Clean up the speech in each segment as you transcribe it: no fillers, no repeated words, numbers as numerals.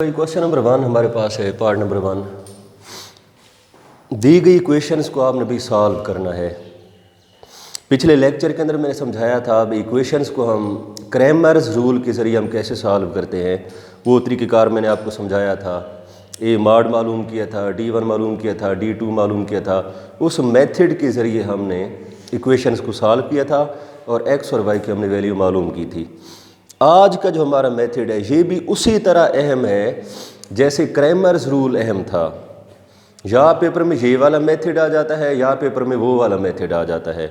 Question number 1 हमारे पास है। Part number 1, दी गई इक्वेशंस को आपने भी सॉल्व करना है। पिछले लेक्चर के अंदर मैंने समझाया था अब इक्वेशंस को हम क्रैमर्स रूल के ज़रिए हम कैसे सॉल्व करते हैं, वो तरीक़ेकार मैंने आपको समझाया था। ए मॉड मालूम किया था, D1 मालूम किया था, D2 मालूम किया था। उस मेथड के ज़रिए हमने इक्वेशंस को सॉल्व किया था और एक्स और वाई की हमने वैल्यू मालूम की थी। आज का जो हमारा मेथड है ये भी उसी तरह अहम है जैसे क्रैमर्स रूल अहम था। या पेपर में ये वाला मेथड आ जाता है या पेपर में वो वाला मेथड आ जाता है।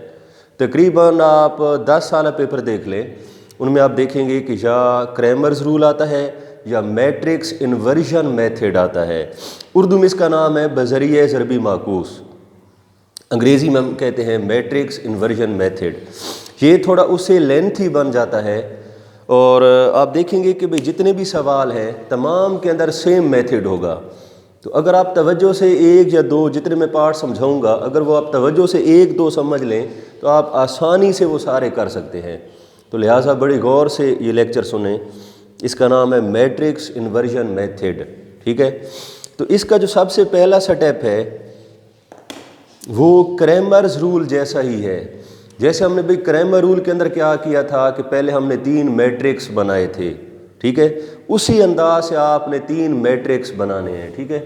तकरीबन आप 10 साल पेपर देख लें, उनमें आप देखेंगे कि या क्रैमर्स रूल आता है या मैट्रिक्स इन्वर्जन मेथड आता है। उर्दू में इसका नाम है बज़रिए ज़रबी माकूस, अंग्रेज़ी में हम कहते हैं मैट्रिक्स इन्वर्जन मेथड। ये थोड़ा उससे लेंथी बन जाता है और आप देखेंगे कि भाई जितने भी सवाल हैं तमाम के अंदर सेम मेथड होगा। तो अगर आप तवज्जो से एक या दो, जितने मैं पार्ट समझाऊंगा, अगर वो आप तवज्जो से एक दो समझ लें तो आप आसानी से वो सारे कर सकते हैं। तो लिहाजा बड़े गौर से ये लेक्चर सुने। इसका नाम है मैट्रिक्स इन्वर्जन मेथड, ठीक है। तो इसका जो सबसे पहला स्टेप है वो क्रैमर्स रूल जैसा ही है। जैसे हमने भाई क्रैमर रूल के अंदर क्या किया था कि पहले हमने 3 मैट्रिक्स बनाए थे, ठीक है। उसी अंदाज से आपने 3 मैट्रिक्स बनाने हैं, ठीक है।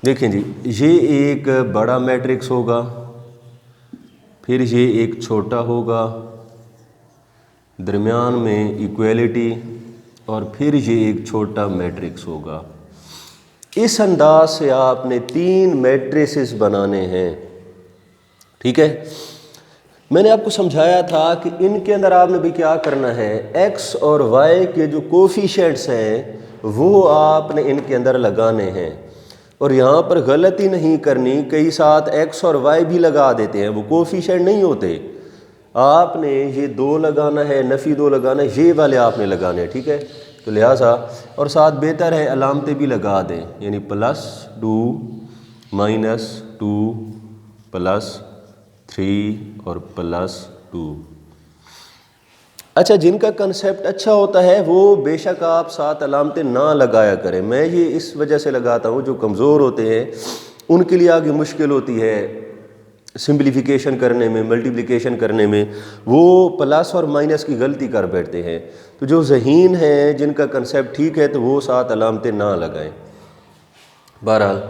देखें जी, ये एक बड़ा मैट्रिक्स होगा, फिर ये एक छोटा होगा, दरमियान में इक्वलिटी, और फिर ये एक छोटा मैट्रिक्स होगा। इस अंदाज से आपने 3 मैट्रिसेस बनाने हैं, ठीक है। मैंने आपको समझाया था कि इनके अंदर आपने भी क्या करना है, एक्स और वाई के जो कोफिशिएंट्स हैं वो आपने इनके अंदर लगाने हैं। और यहाँ पर गलती नहीं करनी, कई साथ एक्स और वाई भी लगा देते हैं, वो कोफिशिएंट नहीं होते। आपने ये 2 लगाना है, नफ़ी 2 लगाना है, ये वाले आपने लगाने हैं, ठीक है। तो लिहाजा और साथ बेहतर है अलामतें भी लगा दें, यानी +2 -2 +3 और +2। अच्छा, जिनका कंसेप्ट अच्छा होता है वो बेशक आप साथ अलामतें ना लगाया करें। मैं ये इस वजह से लगाता हूँ, जो कमज़ोर होते हैं उनके लिए आगे मुश्किल होती है सिंप्लीफिकेशन करने में, मल्टीप्लिकेशन करने में, वो प्लस और माइनस की गलती कर बैठते हैं। तो जो ज़हीन हैं, जिनका कंसेप्ट ठीक है, तो वो साथ अलामतें ना लगाएं। बहरहाल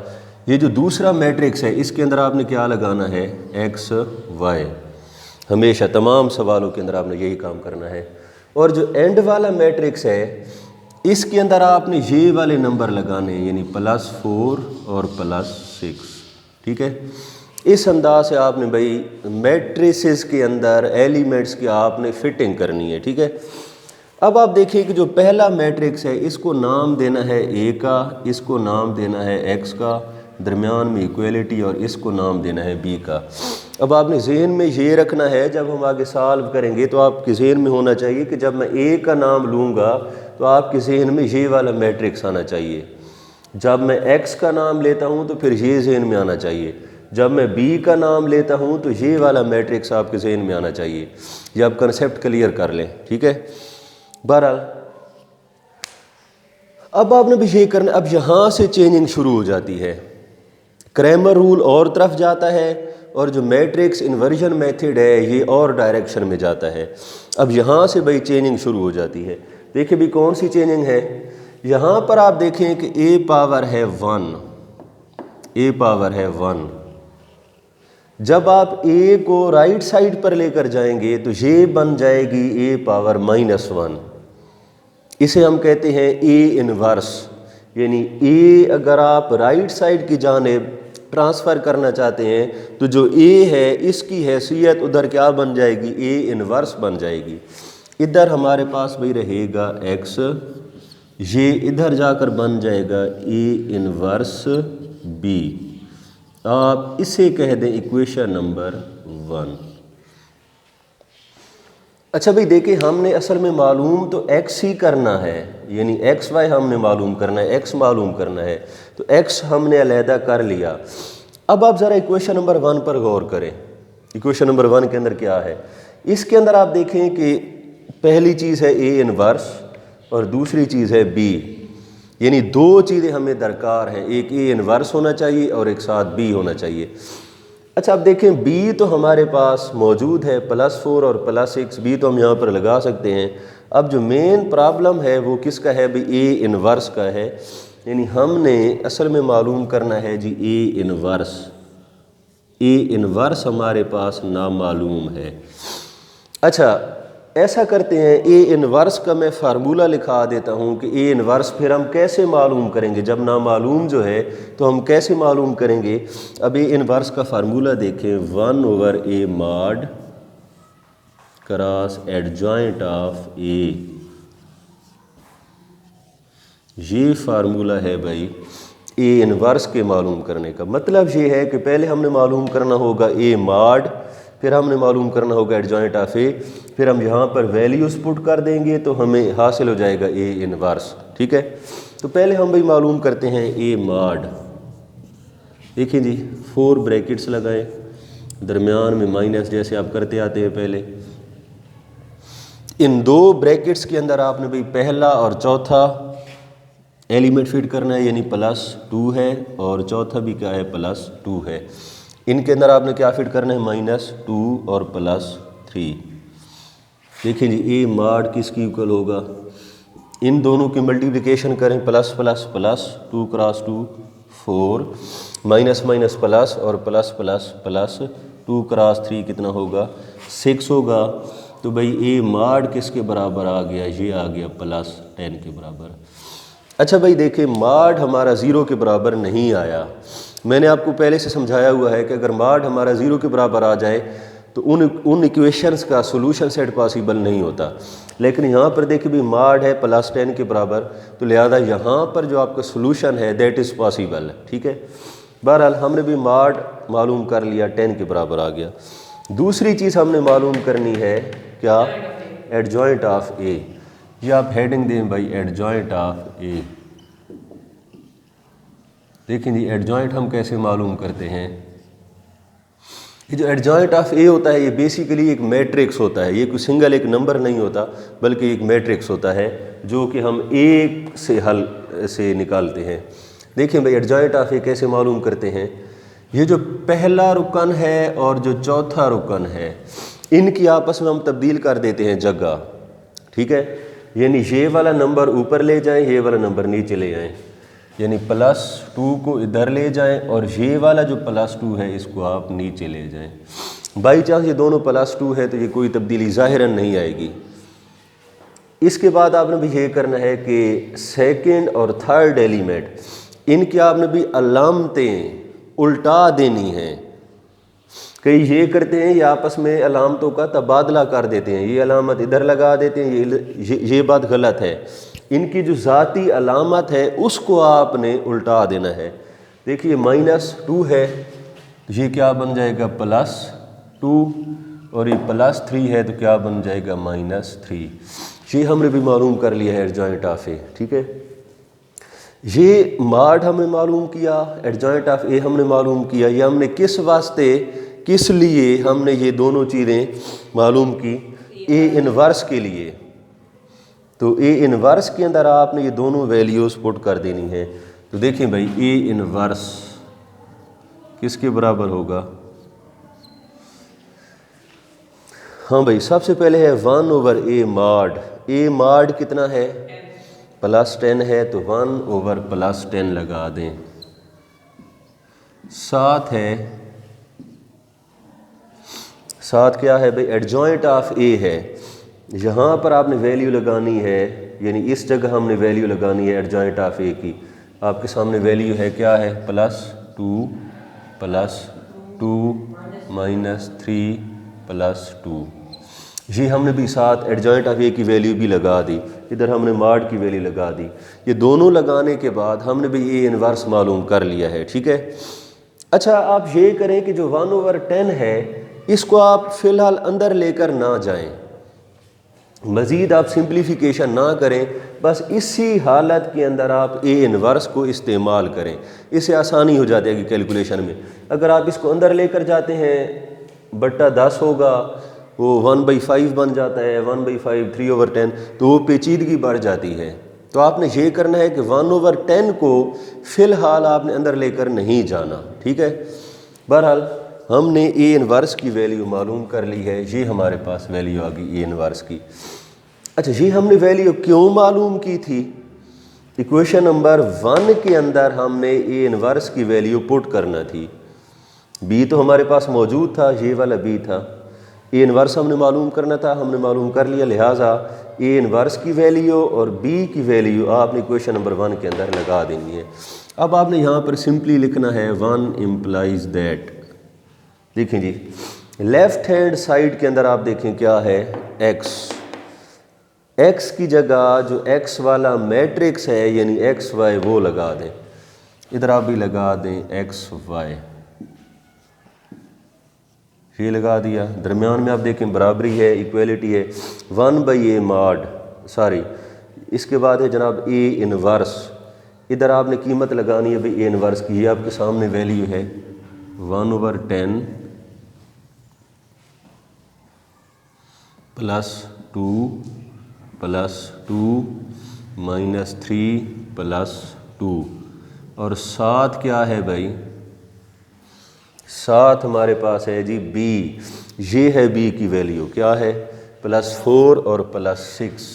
ये जो दूसरा मैट्रिक्स है इसके अंदर आपने क्या लगाना है, एक्स वाई। हमेशा तमाम सवालों के अंदर आपने यही काम करना है। और जो एंड वाला मैट्रिक्स है इसके अंदर आपने ये वाले नंबर लगाने हैं, यानी +4 और +6, ठीक है। इस अंदाज से आपने भाई मैट्रिसेस के अंदर एलिमेंट्स की आपने फिटिंग करनी है, ठीक है। अब आप देखिए कि जो पहला मैट्रिक्स है इसको नाम देना है ए का, इसको नाम देना है एक्स का, दरमियान में इक्वलिटी, और इसको नाम देना है बी का। अब आपने जहन में ये रखना है, जब हम आगे सॉल्व करेंगे तो आपके जहन में होना चाहिए कि जब मैं ए का नाम लूँगा तो आपके जहन में ये वाला मैट्रिक्स आना चाहिए। जब मैं एक्स का नाम लेता हूँ तो फिर ये जहन में आना चाहिए। जब मैं बी का नाम लेता हूँ तो ये वाला मैट्रिक्स आपके जहन में आना चाहिए। ये आप कंसेप्ट क्लियर कर लें, ठीक है। बहरहाल अब आपने भी ये करना, अब यहाँ से चेंजिंग शुरू हो जाती है। क्रैमर रूल और तरफ जाता है और जो मैट्रिक्स इन्वर्जन मेथड है ये और डायरेक्शन में जाता है। अब यहाँ से भाई चेंजिंग शुरू हो जाती है। देखिए भी कौन सी चेंजिंग है। यहाँ पर आप देखें कि ए पावर है 1, ए पावर है 1। जब आप ए को राइट साइड पर लेकर जाएंगे तो ये बन जाएगी ए पावर -1। इसे हम कहते हैं ए इनवर्स, यानी ए अगर आप राइट साइड की जानिब ट्रांसफ़र करना चाहते हैं तो जो ए है इसकी हैसियत उधर क्या बन जाएगी, ए इनवर्स बन जाएगी। इधर हमारे पास भाई रहेगा एक्स, ये इधर जाकर बन जाएगा ए इनवर्स बी। आप इसे कह दें इक्वेशन नंबर 1। अच्छा भाई देखिए, हमने असल में मालूम तो एक्स ही करना है, यानी एक्स वाई हमने मालूम करना है, एक्स मालूम करना है। तो एक्स हमने अलहदा कर लिया। अब आप ज़रा इक्वेशन नंबर 1 पर गौर करें। इक्वेशन नंबर 1 के अंदर क्या है, इसके अंदर आप देखें कि पहली चीज़ है ए इनवर्स और दूसरी चीज़ है बी। यानी दो चीज़ें हमें दरकार हैं, एक ए इन्वर्स होना चाहिए और एक साथ बी होना चाहिए। अच्छा, अब देखें बी तो हमारे पास मौजूद है, +4 और +6 बी तो हम यहाँ पर लगा सकते हैं। अब जो मेन प्रॉब्लम है वो किसका है भाई, ए इन्वर्स का है। यानी हमने असल में मालूम करना है जी ए इन्वर्स। ए इन्वर्स हमारे पास नामालूम है। अच्छा, ऐसा करते हैं, ए इन्वर्स का मैं फार्मूला लिखा देता हूँ कि ए इन्वर्स फिर हम कैसे मालूम करेंगे, जब नामालूम जो है तो हम कैसे मालूम करेंगे। अब ए इन्वर्स का फार्मूला देखें, 1/a mod cross adjoint of A. ये फार्मूला है भाई ए इन्वर्स के मालूम करने का। मतलब ये है कि पहले हमने मालूम करना होगा ए मॉड, फिर हमने मालूम करना होगा एडजॉइंट ऑफ ए, फिर हम यहाँ पर वैल्यूज़ पुट कर देंगे तो हमें हासिल हो जाएगा ए इन्वर्स। ठीक है, तो पहले हम भाई मालूम करते हैं ए मॉड। देखिए जी, 4 ब्रैकेट्स लगाएं, दरमियान में माइनस जैसे आप करते आते हैं पहले। इन 2 ब्रैकेट्स के अंदर आपने भाई पहला और चौथा एलिमेंट फिट करना है, यानी +2 है और चौथा भी क्या है, +2 है। इनके अंदर आपने क्या फिट करना है, -2 और +3। देखिए जी, ए मॉड किसकी इक्वल होगा, इन दोनों की मल्टीप्लिकेशन करें, +++, 2 × 2 4, माइनस प्लस और प्लस 2 × 3 कितना होगा, 6 होगा। तो भाई ए मॉड किसके बराबर आ गया, ये आ गया +10 के बराबर। अच्छा भाई देखिए, मॉड हमारा 0 के बराबर नहीं आया। मैंने आपको पहले से समझाया हुआ है कि अगर मॉड हमारा 0 के बराबर आ जाए तो उन इक्वेशंस का सोल्यूशन सेट पॉसिबल नहीं होता। लेकिन यहाँ पर देखिए भी मॉड है +10 के बराबर, तो लिहाजा यहाँ पर जो आपका सोल्यूशन है दैट इज़ पॉसिबल। ठीक है, बहरहाल हमने भी मॉड मालूम कर लिया, 10 के बराबर आ गया। दूसरी चीज़ हमने मालूम करनी है क्या, एडजॉइंट ऑफ ए। ये आप हेडिंग दें भाई, एडजॉइंट ऑफ ए। देखिए जी, एडजॉइंट हम कैसे मालूम करते हैं। ये जो एडजॉइंट ऑफ ए होता है ये बेसिकली एक मैट्रिक्स होता है। ये कोई सिंगल एक नंबर नहीं होता, बल्कि एक मैट्रिक्स होता है जो कि हम एक से हल से निकालते हैं। देखिए भाई, एडजॉइंट ऑफ ए कैसे मालूम करते हैं। ये जो पहला रुकन है और जो चौथा रुकन है, इनकी आपस में हम तब्दील कर देते हैं जगह। ठीक है, यानी ये वाला नंबर ऊपर ले जाएं, ये वाला नंबर नीचे ले आएँ। यानी +2 को इधर ले जाएं और ये वाला जो +2 है इसको आप नीचे ले जाएं। बाई चांस ये दोनों +2 है तो ये कोई तब्दीली ज़ाहिरन नहीं आएगी। इसके बाद आपने भी ये करना है कि सेकंड और थर्ड एलिमेंट, इनकी आपने भी अलामतें उल्टा देनी हैं। कई ये करते हैं, ये आपस में अलामतों का तबादला कर देते हैं, ये अलामत इधर लगा देते हैं, ये बात गलत है। इनकी जो ज़ाती अलामत है उसको आपने उल्टा देना है। देखिए -2 है तो ये क्या बन जाएगा, +2, और ये +3 है तो क्या बन जाएगा, -3। ये हमने भी मालूम कर लिया है एडजॉइंट ऑफ ए। ठीक है, ये मॉड हमने मालूम किया, एडजॉइंट ऑफ ए हमने मालूम किया। ये हमने किस वास्ते, किस लिए हमने ये दोनों चीज़ें मालूम की, ए इन्वर्स के लिए। तो ए इन्वर्स के अंदर आपने ये दोनों वैल्यूज़ पुट कर देनी है। तो देखें भाई, ए इन्वर्स किसके बराबर होगा। हाँ भाई, सबसे पहले है 1/a मॉड। ए मॉड कितना है, +10 है, तो 1/+10 लगा दें। साथ क्या है भाई, एडजॉइंट ऑफ ए है। यहाँ पर आपने वैल्यू लगानी है, यानी इस जगह हमने वैल्यू लगानी है एडजॉइंट ऑफ ए की। आपके सामने वैल्यू है, क्या है, +2 -3 +2। ये हमने भी साथ एडजॉइंट ऑफ ए की वैल्यू भी लगा दी, इधर हमने मॉड की वैल्यू लगा दी। ये दोनों लगाने के बाद हमने भी ए इन्वर्स मालूम कर लिया है। ठीक है, अच्छा आप ये करें कि जो 1/10 है इसको आप फ़िलहाल अंदर लेकर ना जाएं, मज़ीद आप सिंप्लीफिकेशन ना करें, बस इसी हालत के अंदर आप ए इन्वर्स को इस्तेमाल करें। इससे आसानी हो जाती कैलकुलेशन में। अगर आप इसको अंदर लेकर जाते हैं, बट्टा 10 होगा, वो 1/5 बन जाता है, 1/5 3/10, तो वो पेचीदगी बढ़ जाती है। तो आपने ये करना है कि 1/10 को फ़िलहाल आपने अंदर लेकर नहीं जाना, ठीक है। बहरहाल हमने ए इनवर्स की वैल्यू मालूम कर ली है, ये हमारे पास वैल्यू आ गई ए इनवर्स की। अच्छा, ये हमने वैल्यू क्यों मालूम की थी? इक्वेशन नंबर 1 के अंदर हमने ए इनवर्स की वैल्यू पुट करना थी। बी तो हमारे पास मौजूद था, ये वाला बी था। ए इनवर्स हमने मालूम करना था, हमने मालूम कर लिया, लिहाजा ए इनवर्स की वैल्यू और बी की वैल्यू आपने इक्वेशन नंबर 1 के अंदर लगा देनी है। अब आपने यहाँ पर सिंपली लिखना है 1 इम्प्लाइज दैट। देखें जी, लेफ्ट हैंड साइड के अंदर आप देखें क्या है, एक्स। एक्स की जगह जो एक्स वाला मैट्रिक्स है यानी एक्स वाई वो लगा दें। इधर आप भी लगा दें एक्स वाई, ये लगा दिया। दरमियान में आप देखें बराबरी है, इक्वलिटी है, 1/a मॉड, सॉरी इसके बाद है जनाब ए इनवर्स। इधर आपने कीमत लगानी है भाई ए इनवर्स की, ये आपके सामने वैल्यू है 1/10 +2 +2 -3 +2 और साथ क्या है भाई, साथ हमारे पास है जी बी। ये है बी की वैल्यू, क्या है +4 और +6,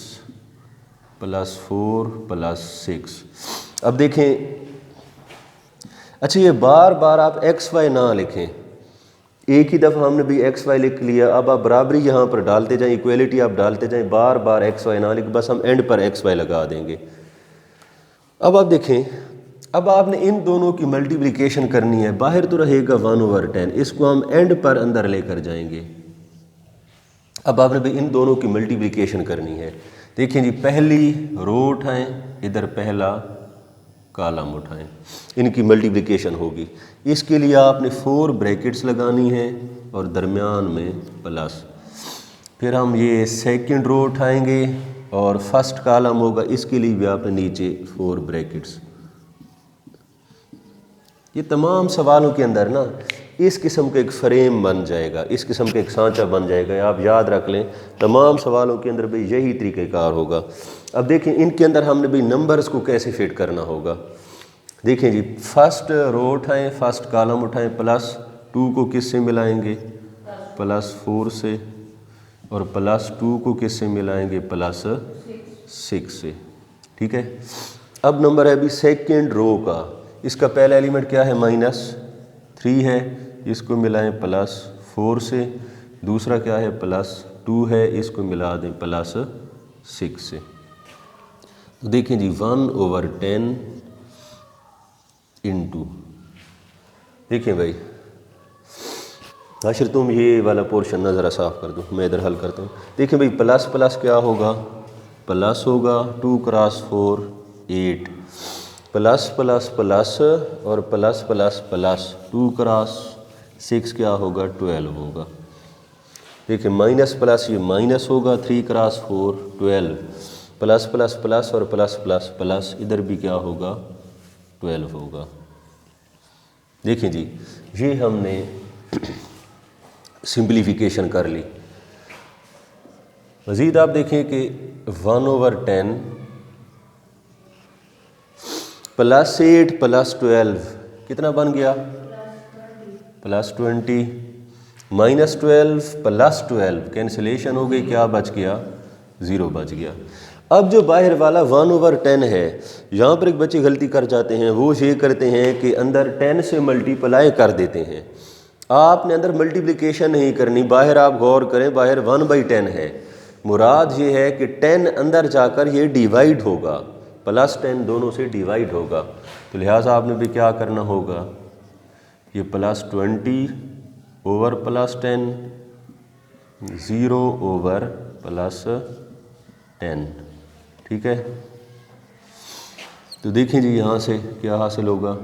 +4 +6। अब देखें, अच्छा ये बार बार आप एक्स वाई ना लिखें, एक ही दफ़ा हमने भी एक्स वाई लिख लिया। अब आप बराबरी यहाँ पर डालते जाएं, इक्वलिटी आप डालते जाएं, बार बार एक्स वाई ना लिख, बस हम एंड पर एक्स वाई लगा देंगे। अब आप देखें, अब आपने इन दोनों की मल्टीप्लिकेशन करनी है। बाहर तो रहेगा 1/10, इसको हम एंड पर अंदर लेकर जाएंगे। अब आपने भी इन दोनों की मल्टीप्लिकेशन करनी है। देखिए जी, पहली रो उठाएं, इधर पहला कॉलम उठाएं, इनकी मल्टीप्लिकेशन होगी। इसके लिए आपने 4 ब्रैकेट्स लगानी है और दरमियान में प्लस। फिर हम ये सेकंड रो उठाएंगे और फर्स्ट कॉलम होगा, इसके लिए भी आपने नीचे 4 ब्रैकेट्स। ये तमाम सवालों के अंदर ना इस किस्म का एक फ्रेम बन जाएगा, इस किस्म का एक सांचा बन जाएगा। आप याद रख लें, तमाम सवालों के अंदर भी यही तरीक़ेकार होगा। अब देखें इनके अंदर हमने भी नंबर्स को कैसे फिट करना होगा। देखें जी, फर्स्ट रो उठाएं, फर्स्ट कॉलम उठाएं, +2 को किससे मिलाएंगे, +4 से, और +2 को किससे मिलाएंगे, +6 से, ठीक है। अब नंबर है अभी सेकेंड रो का, इसका पहला एलिमेंट क्या है, -3 है, इसको मिलाएं +4 से। दूसरा क्या है, +2 है, इसको मिला दें +6 से। तो देखें जी, 1/10 इंटू, देखिए भाई आशिर तुम ये वाला पोर्शन ना ज़रा साफ़ कर दो, मैं इधर हल करता हूँ। देखिए भाई, प्लस प्लस क्या होगा, प्लस होगा 2 × 4 8, प्लस प्लस प्लस और प्लस प्लस प्लस 2 × 6 क्या होगा, 12 होगा। देखिए माइनस प्लस ये माइनस होगा, 3 × 4 12, प्लस प्लस प्लस और प्लस प्लस प्लस इधर भी क्या होगा, 12 होगा। देखिए जी, ये हमने सिंप्लीफिकेशन कर ली। मज़ीद आप देखें कि 1/10 +8 +12 कितना बन गया, +20, -12 +12 कैंसिलेशन हो गई, क्या बच गया, 0 बच गया। अब जो बाहर वाला 1/10 है, यहाँ पर एक बच्चे गलती कर जाते हैं, वो ये करते हैं कि अंदर 10 से मल्टीप्लाई कर देते हैं। आपने अंदर मल्टीप्लिकेशन नहीं करनी, बाहर आप गौर करें, बाहर 1/10 है, मुराद ये है कि 10 अंदर जाकर ये डिवाइड होगा, +10 दोनों से डिवाइड होगा। तो लिहाजा आपने भी क्या करना होगा, ये +20 ओवर +10, 0 ओवर +10, ठीक है। तो देखें जी, यहाँ से क्या हासिल होगा,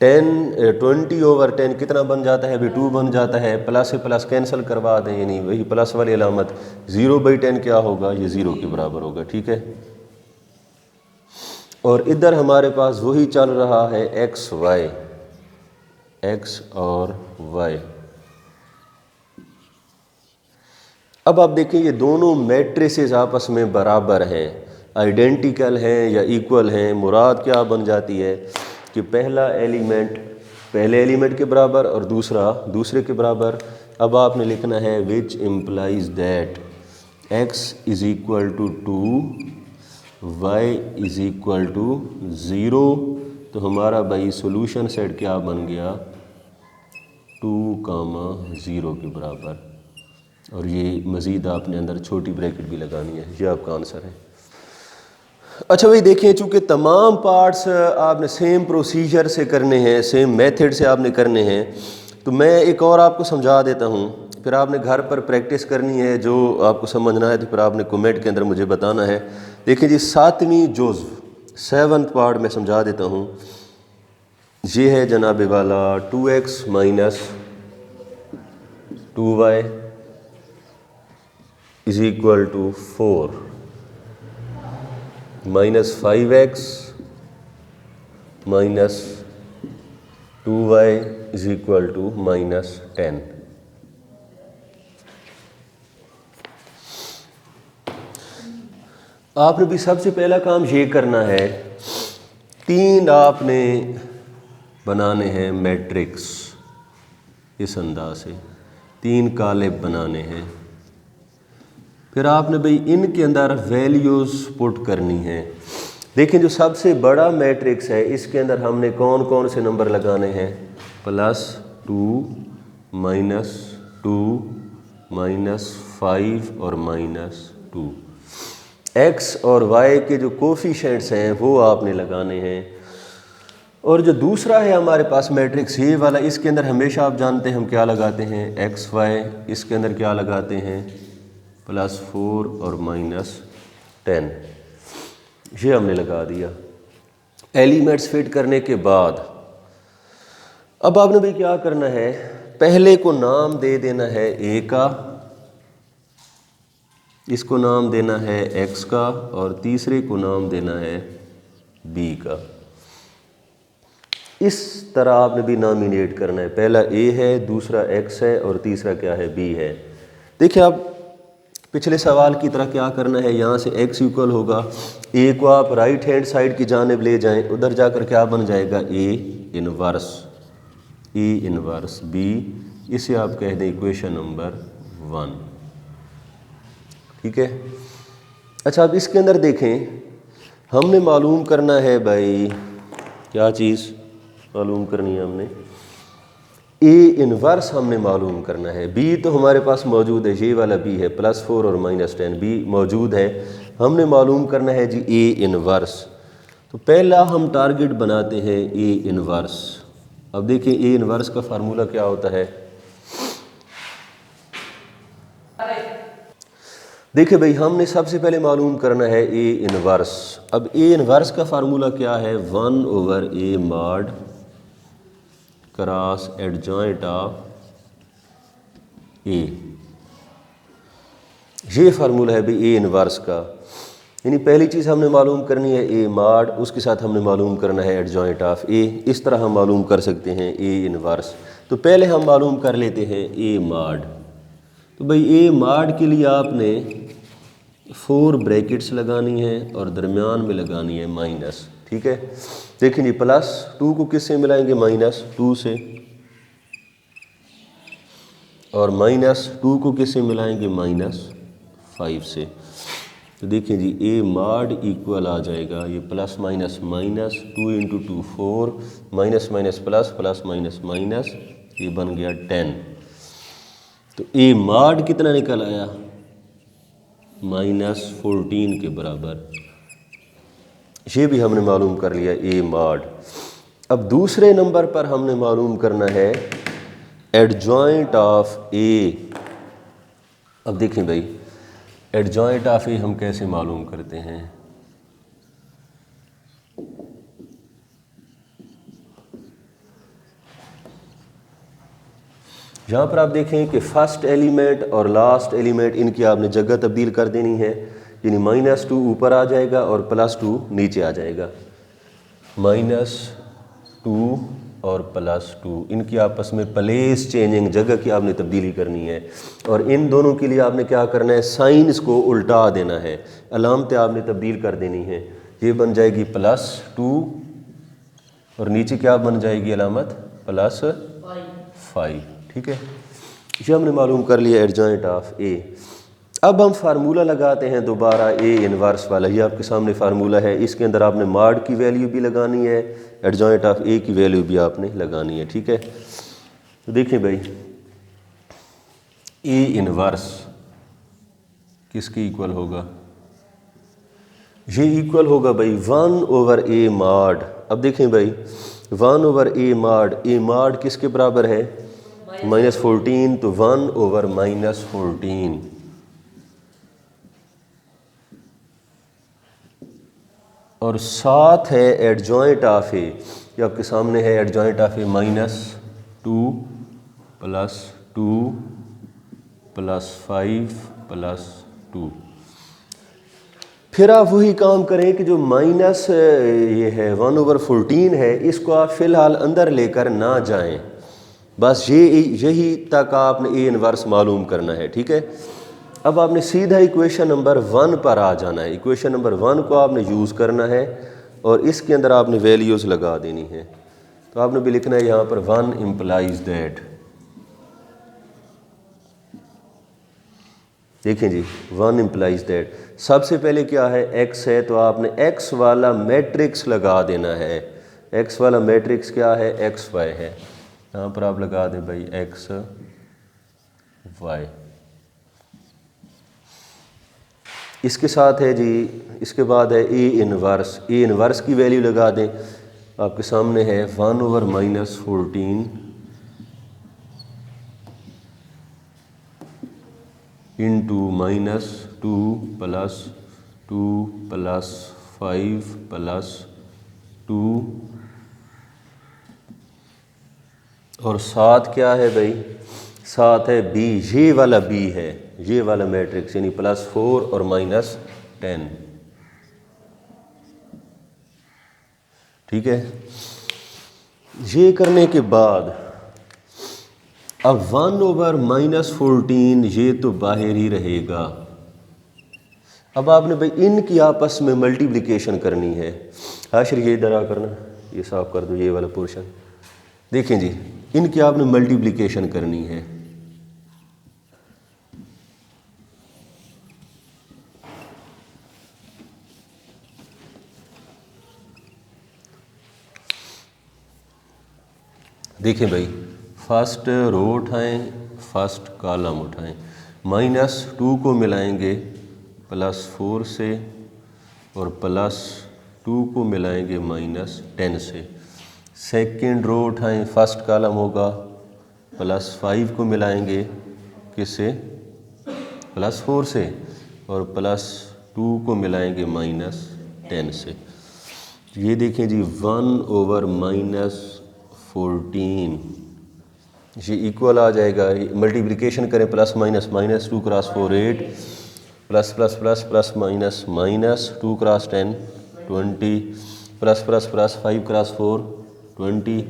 20 ओवर 10 कितना बन जाता है, अभी 2 बन जाता है, प्लस से प्लस कैंसिल करवा दें, यानी वही प्लस वाली अलामत, 0/10 क्या होगा, ये 0 के बराबर होगा, ठीक है। और इधर हमारे पास वही चल रहा है एक्स वाई, एक्स और वाई। अब आप देखिए, ये दोनों मैट्रिसेस आपस में बराबर हैं, आइडेंटिकल हैं या इक्वल हैं, मुराद क्या बन जाती है कि पहला एलिमेंट पहले एलिमेंट के बराबर और दूसरा दूसरे के बराबर। अब आपने लिखना है which implies that x is equal to 2, y is equal to 0। तो हमारा भाई सोल्यूशन सेट क्या बन गया, 2, 0 के बराबर। और ये मज़ीद आपने अंदर छोटी ब्रैकेट भी लगानी है, ये आपका आंसर है। अच्छा भाई देखें, चूँकि तमाम पार्ट्स आपने सेम प्रोसीजर से करने हैं, सेम मेथड से आपने करने हैं, तो मैं एक और आपको समझा देता हूँ, फिर आपने घर पर प्रैक्टिस करनी है। जो आपको समझना है तो फिर आपने कमेंट के अंदर मुझे बताना है। देखिए जी, 7वीं जुज़ 7th पार्ट में समझा देता हूँ। ये है जनाब वाला 2x minus 2y is equal to 4 minus 5x minus 2y is equal to minus 10। आपने भी सबसे पहला काम ये करना है, 3 आपने बनाने हैं मैट्रिक्स, इस अंदाज से 3 कालेब बनाने हैं। फिर आपने भाई इनके अंदर वैल्यूज़ पुट करनी है। देखिए जो सबसे बड़ा मैट्रिक्स है इसके अंदर हमने कौन कौन से नंबर लगाने हैं, +2 -2 -5 और -2। x और y के जो कोफिशिएंट्स हैं वो आपने लगाने हैं। और जो दूसरा है हमारे पास मैट्रिक्स ये वाला, इसके अंदर हमेशा आप जानते हैं हम क्या लगाते हैं, x y, इसके अंदर क्या लगाते हैं, +4 और -10। ये हमने लगा दिया। एलिमेंट्स फिट करने के बाद अब आपने भी क्या करना है, पहले को नाम दे देना है a का, इसको नाम देना है x का, और तीसरे को नाम देना है b का। इस तरह आपने भी नॉमिनेट करना है, पहला a है, दूसरा x है और तीसरा क्या है, b है। देखिए आप पिछले सवाल की तरह क्या करना है, यहाँ से x इक्वल होगा a को आप राइट हैंड साइड की जानिब ले जाएं, उधर जाकर क्या बन जाएगा, a इनवर्स b, इसे आप कह दें इक्वेशन नंबर 1। ठीक है। अच्छा अब इसके अंदर देखें, हमने मालूम करना है भाई, क्या चीज़ मालूम करनी है हमने, ए इनवर्स हमने मालूम करना है। बी तो हमारे पास मौजूद है, ये वाला बी है, +4 और -10 बी मौजूद है। हमने मालूम करना है जी ए इनवर्स। तो पहला हम टारगेट बनाते हैं ए इनवर्स। अब देखिए ए इनवर्स का फार्मूला क्या होता है। देखिए भाई हमने सबसे पहले मालूम करना है ए इनवर्स। अब ए इनवर्स का फार्मूला क्या है, 1/a mod cross adjoint of A. ये फार्मूला है भाई ए इनवर्स का। यानी पहली चीज़ हमने मालूम करनी है ए मॉड, उसके साथ हमने मालूम करना है एडजॉइंट ऑफ ए। इस तरह हम मालूम कर सकते हैं ए इनवर्स। तो पहले हम मालूम कर लेते हैं ए मॉड। तो भाई ए मॉड के लिए आपने 4 ब्रैकेट्स लगानी है और दरमियान में लगानी है माइनस। ठीक है। देखिए जी, +2 को किससे मिलाएंगे, -2 से, और -2 को किससे मिलाएंगे, -5 से। तो देखिए जी ए मॉड इक्वल आ जाएगा, ये +- 2 × 2 4, +- ये बन गया 10। तो ए मॉड कितना निकल आया, -14 के बराबर। ये भी हमने मालूम कर लिया ए मॉड। अब दूसरे नंबर पर हमने मालूम करना है एडजॉइंट ऑफ ए। अब देखें भाई एडजॉइंट ऑफ ए हम कैसे मालूम करते हैं। यहाँ पर आप देखें कि फर्स्ट एलिमेंट और लास्ट एलिमेंट इनकी आपने जगह तब्दील कर देनी है। यानी -2 ऊपर आ जाएगा और +2 नीचे आ जाएगा। -2 और +2, इनकी आपस में प्लेस चेंजिंग, जगह की आपने तब्दीली करनी है। और इन दोनों के लिए आपने क्या करना है, साइंस को उल्टा देना है, अलामतें आपने तब्दील कर देनी है। ये बन जाएगी +2 और नीचे क्या बन जाएगी अलामत, +5। ठीक है, ये हमने मालूम कर लिया एडजॉइंट ऑफ ए। अब हम फार्मूला लगाते हैं दोबारा ए इनवर्स वाला। ये आपके सामने फार्मूला है, इसके अंदर आपने मॉड की वैल्यू भी लगानी है, एडजॉइंट ऑफ ए की वैल्यू भी आपने लगानी है। ठीक है, तो देखिए भाई ए इनवर्स किसके इक्वल होगा, ये इक्वल होगा भाई 1/a मॉड। अब देखें भाई 1/a मॉड, ए मॉड किसके बराबर है, -14, तो 1/-14। और साथ है एडजॉइंट ऑफ ए, ये आपके सामने है एडजॉइंट ऑफ ए -2 +2 +5 +2। फिर आप वही काम करें कि जो माइनस ये है 1/14 है, इसको आप फ़िलहाल अंदर लेकर ना जाएं, बस यही तक आपने ए इनवर्स मालूम करना है। ठीक है, अब आपने सीधा इक्वेशन नंबर 1 पर आ जाना है। इक्वेशन नंबर 1 को आपने यूज़ करना है और इसके अंदर आपने वैल्यूज़ लगा देनी है। तो आपने भी लिखना है यहाँ पर 1 इम्प्लाइज दैट, देखें जी 1 इम्प्लाइज दैट। सबसे पहले क्या है, x है, तो आपने x वाला मैट्रिक्स लगा देना है। x वाला मैट्रिक्स क्या है, xy है, यहाँ पर आप लगा दें भाई xy। इसके साथ है जी, इसके बाद है ए इनवर्स। ए इनवर्स की वैल्यू लगा दें, आपके सामने है 1/-14 इंटू -2 +2 +5 +2 और साथ क्या है भाई, साथ है b, ये वाला b है, ये वाला मैट्रिक्स यानी +4 और -10। ठीक है, ये करने के बाद अब 1/-14 ये तो बाहर ही रहेगा। अब आपने भाई इनकी आपस में मल्टीप्लिकेशन करनी है। हाशिर ये इधर आ करना, ये साफ कर दो ये वाला पोर्शन। देखें जी, इनकी आपने मल्टीप्लिकेशन करनी है। देखें भाई, फर्स्ट रो उठाएं, फर्स्ट कॉलम उठाएं, -2 को मिलाएंगे +4 से और +2 को मिलाएंगे -10 से। सेकंड रो उठाएं, फर्स्ट कॉलम होगा, +5 को मिलाएंगे किससे, +4 से और +2 को मिलाएंगे -10 से। ये देखें जी 1/-14 ये इक्वल आ जाएगा। मल्टीप्लिकेशन करें +- -2 × 4 8 ++++ -2 × 10 20 +++ 5 × 4 20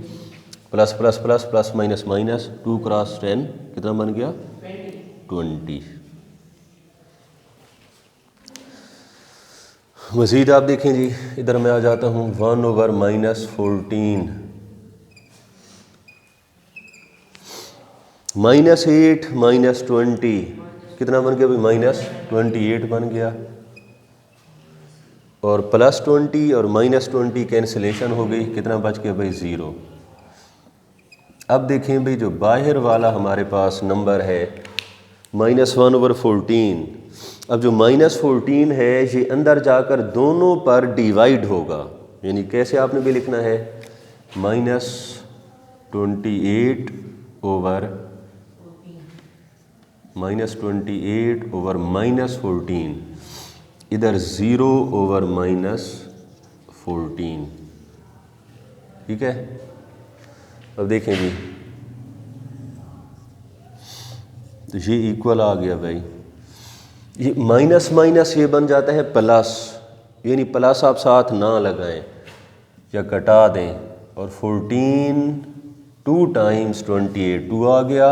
++++ -2 × 10 कितना बन गया 20। मज़ीद आप देखें जी, इधर मैं आ जाता हूँ 1/-14 -8 -20 कितना बन गया भाई, -28 बन गया। और +20 और -20 कैंसिलेशन हो गई, कितना बच गया भाई 0। अब देखें भाई, जो बाहर वाला हमारे पास नंबर है -1/14, अब जो -14 है ये अंदर जाकर दोनों पर डिवाइड होगा। यानी कैसे आपने भी लिखना है, -28 ओवर -14, इधर 0/-14। ठीक है, अब देखें जी, तो ये इक्वल आ गया भाई। ये माइनस माइनस ये बन जाता है प्लस, यानी प्लस आप साथ ना लगाएं या घटा दें, और 14 2 टाइम्स 28 2 आ गया,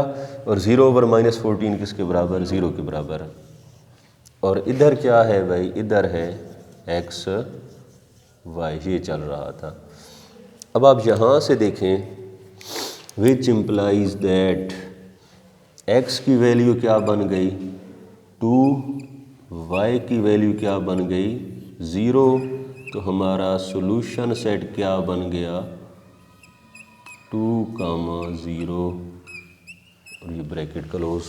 और 0/-14 किसके बराबर, 0 के बराबर। और इधर क्या है भाई, इधर है x y, ये चल रहा था। अब आप यहाँ से देखें, विच इम्प्लाइज दैट x की वैल्यू क्या बन गई 2, y की वैल्यू क्या बन गई 0, तो हमारा सॉल्यूशन सेट क्या बन गया 2, 0, और ये ब्रैकेट क्लोज।